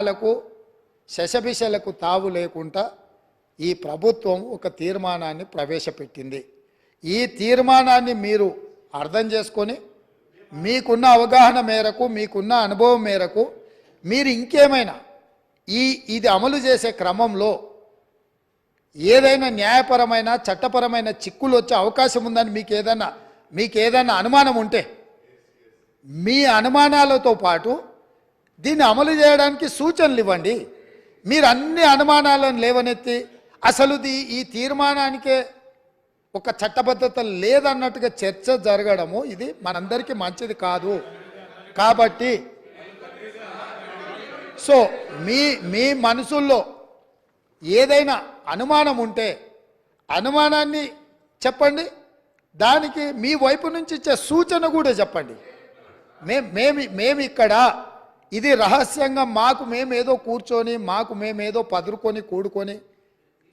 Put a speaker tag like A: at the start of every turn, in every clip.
A: లకు శశభిషలకు తావు లేకుండా ఈ ప్రభుత్వం ఒక తీర్మానాన్ని ప్రవేశపెట్టింది. ఈ తీర్మానాన్ని మీరు అర్థం చేసుకొని మీకున్న అవగాహన మేరకు మీకున్న అనుభవం మేరకు మీరు ఇంకేమైనా ఇది అమలు చేసే క్రమంలో ఏదైనా న్యాయపరమైన చట్టపరమైన చిక్కులు వచ్చే అవకాశం ఉందని మీకు ఏదైనా అనుమానం ఉంటే మీ అనుమానాలతో పాటు దీన్ని అమలు చేయడానికి సూచనలు ఇవ్వండి. మీరు అన్ని అనుమానాలను లేవనెత్తి అసలు ఈ తీర్మానానికే ఒక చట్టబద్ధత లేదన్నట్టుగా చర్చ జరగడము ఇది మనందరికీ మంచిది కాదు. కాబట్టి సో మీ మనసుల్లో ఏదైనా అనుమానం ఉంటే అనుమానాన్ని చెప్పండి, దానికి మీ వైపు నుంచి ఇచ్చే సూచన కూడా చెప్పండి. మేము ఇక్కడ ఇది రహస్యంగా మేమేదో కూర్చొని మేమేదో పదురుకొని కూడుకొని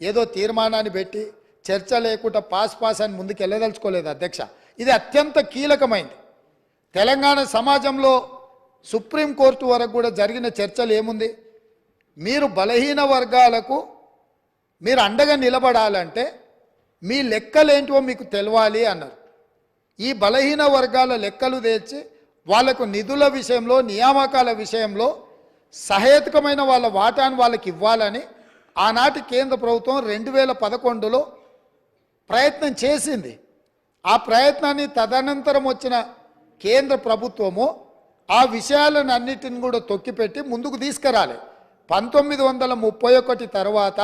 A: ఏదో తీర్మానాన్ని పెట్టి చర్చ లేకుండా పాస్ అని ముందుకు వెళ్ళదలుచుకోలేదు అధ్యక్ష. ఇది అత్యంత కీలకమైంది. తెలంగాణ సమాజంలో సుప్రీంకోర్టు వరకు కూడా జరిగిన చర్చలు ఏముంది, మీరు బలహీన వర్గాలకు మీరు అండగా నిలబడాలంటే మీ లెక్కలేంటివో మీకు తెలవాలి అన్నారు. ఈ బలహీన వర్గాల లెక్కలు తెచ్చి వాళ్లకు నిధుల విషయంలో నియామకాల విషయంలో సహేతుకమైన వాళ్ళ వాటాను వాళ్ళకి ఇవ్వాలని ఆనాటి కేంద్ర ప్రభుత్వం 2011లో ప్రయత్నం చేసింది. ఆ ప్రయత్నాన్ని తదనంతరం వచ్చిన కేంద్ర ప్రభుత్వము ఆ విషయాలను అన్నిటిని కూడా తొక్కిపెట్టి ముందుకు తీసుకురాలి. 1931 తర్వాత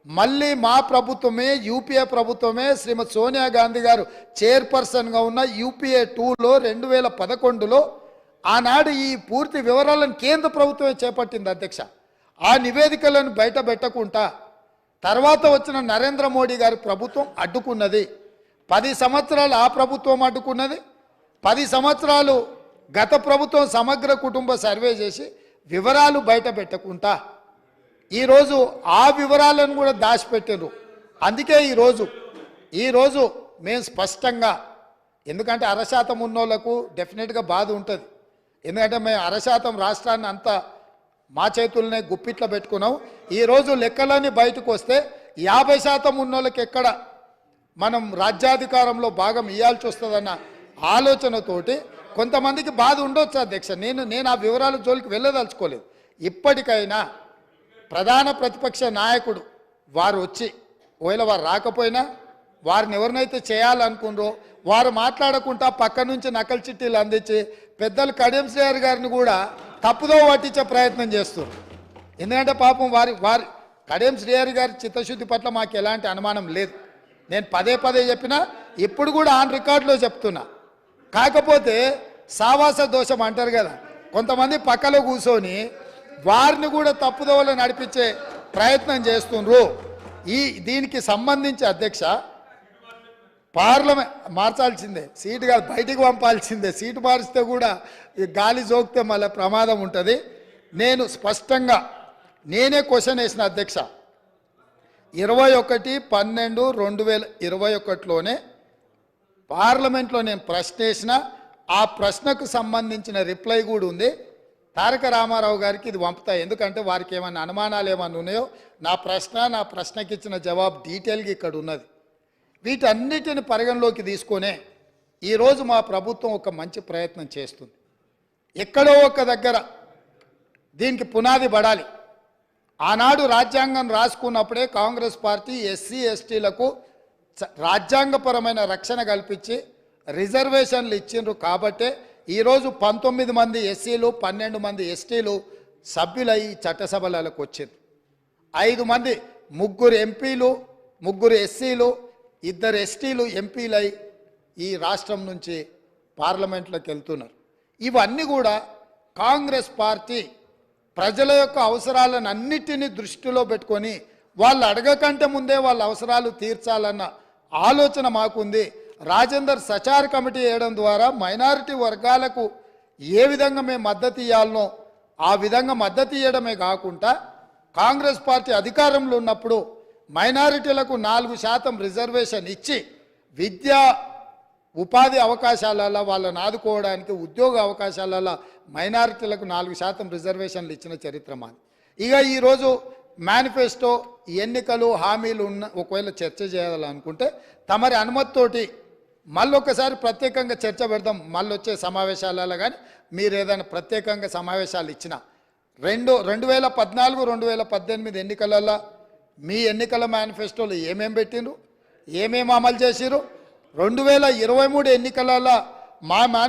A: మళ్ళీ మా ప్రభుత్వమే యూపీఏ ప్రభుత్వమే శ్రీమతి సోనియా గాంధీ గారు చైర్పర్సన్గా ఉన్న యూపీఏ 2లో 2011లో ఆనాడు ఈ పూర్తి వివరాలను కేంద్ర ప్రభుత్వమే చేపట్టింది అధ్యక్ష. ఆ నివేదికలను బయట పెట్టకుండా తర్వాత వచ్చిన నరేంద్ర మోడీ గారి ప్రభుత్వం అడ్డుకున్నది. 10 సంవత్సరాలు ఆ ప్రభుత్వం అడ్డుకున్నది. 10 సంవత్సరాలు గత ప్రభుత్వం సమగ్ర కుటుంబ సర్వే చేసి వివరాలు బయట పెట్టకుండా ఈరోజు ఆ వివరాలను కూడా దాచిపెట్టారు. అందుకే ఈరోజు మేము స్పష్టంగా, ఎందుకంటే 1% ఉన్నోళ్లకు డెఫినెట్గా బాధ ఉంటుంది. ఎందుకంటే మేము 1% రాష్ట్రాన్ని అంతా మా చేతులనే గుప్పిట్లో పెట్టుకున్నాం. ఈరోజు లెక్కలన్నీ బయటకు వస్తే 50% ఉన్నోళ్ళకి ఎక్కడ మనం రాజ్యాధికారంలో భాగం ఇవ్వాల్సి వస్తుందన్న ఆలోచనతోటి కొంతమందికి బాధ ఉండొచ్చు అధ్యక్ష. నేను ఆ వివరాల జోలికి వెళ్ళదలుచుకోలేదు. ఇప్పటికైనా ప్రధాన ప్రతిపక్ష నాయకుడు వారు వచ్చి, ఒకవేళ వారు రాకపోయినా వారిని ఎవరినైతే చేయాలనుకున్నారో వారు మాట్లాడకుండా పక్క నుంచి నకలు చిట్టీలు అందించి పెద్దలు కడియం శ్రీహరి గారిని కూడా తప్పుదో పట్టించే ప్రయత్నం చేస్తారు. ఎందుకంటే పాపం వారి కడియం శ్రీహరి గారి చిత్తశుద్ధి పట్ల మాకు ఎలాంటి అనుమానం లేదు. నేను పదే చెప్పినా ఇప్పుడు కూడా ఆన్ రికార్డులో చెప్తున్నా. కాకపోతే సావాస దోషం అంటారు కదా, కొంతమంది పక్కలో కూర్చొని వారిని కూడా తప్పుదోవలో నడిపించే ప్రయత్నం చేస్తుండ్రు. దీనికి సంబంధించి అధ్యక్ష పార్లమెంట్ మార్చాల్సిందే, సీటు కాదు బయటికి పంపాల్సిందే. సీటు మారిస్తే కూడా గాలి జోకితే మళ్ళీ ప్రమాదం ఉంటుంది. నేను స్పష్టంగా నేనే క్వశ్చన్ వేసిన అధ్యక్ష. 21/12/2021లోనే పార్లమెంట్లో నేను ప్రశ్న వేసిన, ఆ ప్రశ్నకు సంబంధించిన రిప్లై కూడా ఉంది. తారక రామారావు గారికి ఇది పంపుతా, ఎందుకంటే వారికి ఏమైనా అనుమానాలు ఏమైనా ఉన్నాయో నా ప్రశ్నకి ఇచ్చిన జవాబు డీటెయిల్గా ఇక్కడ ఉన్నది. వీటన్నిటిని పరిగణలోకి తీసుకొనే ఈరోజు మా ప్రభుత్వం ఒక మంచి ప్రయత్నం చేస్తుంది. ఎక్కడో ఒక దగ్గర దీనికి పునాది పడాలి. ఆనాడు రాజ్యాంగం రాసుకున్నప్పుడే కాంగ్రెస్ పార్టీ ఎస్సీ ఎస్టీలకు రాజ్యాంగపరమైన రక్షణ కల్పించి రిజర్వేషన్లు ఇచ్చిండ్రు. కాబట్టే ఈరోజు 19 మంది ఎస్సీలు 12 మంది ఎస్టీలు సభ్యులై చట్టసభలకు వచ్చారు. 5 మంది 3 ఎంపీలు 3 ఎస్సీలు 2 ఎస్టీలు ఎంపీలై ఈ రాష్ట్రం నుంచి పార్లమెంట్లోకి వెళ్తున్నారు. ఇవన్నీ కూడా కాంగ్రెస్ పార్టీ ప్రజల యొక్క అవసరాలను అన్నిటినీ దృష్టిలో పెట్టుకొని వాళ్ళు అడగకంటే ముందే వాళ్ళ అవసరాలు తీర్చాలన్న ఆలోచన మాకుంది. రాజేందర్ సచార్ కమిటీ వేయడం ద్వారా మైనారిటీ వర్గాలకు ఏ విధంగా మేము మద్దతు ఇవ్వాలనో ఆ విధంగా మద్దతు ఇవ్వడమే కాకుండా కాంగ్రెస్ పార్టీ అధికారంలో ఉన్నప్పుడు మైనారిటీలకు 4% రిజర్వేషన్ ఇచ్చి విద్యా ఉపాధి అవకాశాలలో వాళ్ళని ఆదుకోవడానికి ఉద్యోగ అవకాశాలలో మైనారిటీలకు 4% రిజర్వేషన్లు ఇచ్చిన చరిత్ర మాది. ఇక ఈరోజు మేనిఫెస్టో ఎన్నికలు హామీలు ఉన్న ఒకవేళ చర్చ చేయాలనుకుంటే తమరి అనుమతితోటి మళ్ళొకసారి ప్రత్యేకంగా చర్చ పెడదాం. మళ్ళీ వచ్చే సమావేశాలలో కానీ మీరు ఏదైనా ప్రత్యేకంగా సమావేశాలు ఇచ్చిన 2014 2018 ఎన్నికలలో మీ ఎన్నికల మేనిఫెస్టోలో ఏమేం పెట్టిండ్రు, ఏమేమి అమలు చేసిరు, 2023 ఎన్నికలలో మా మేనిఫెస్టో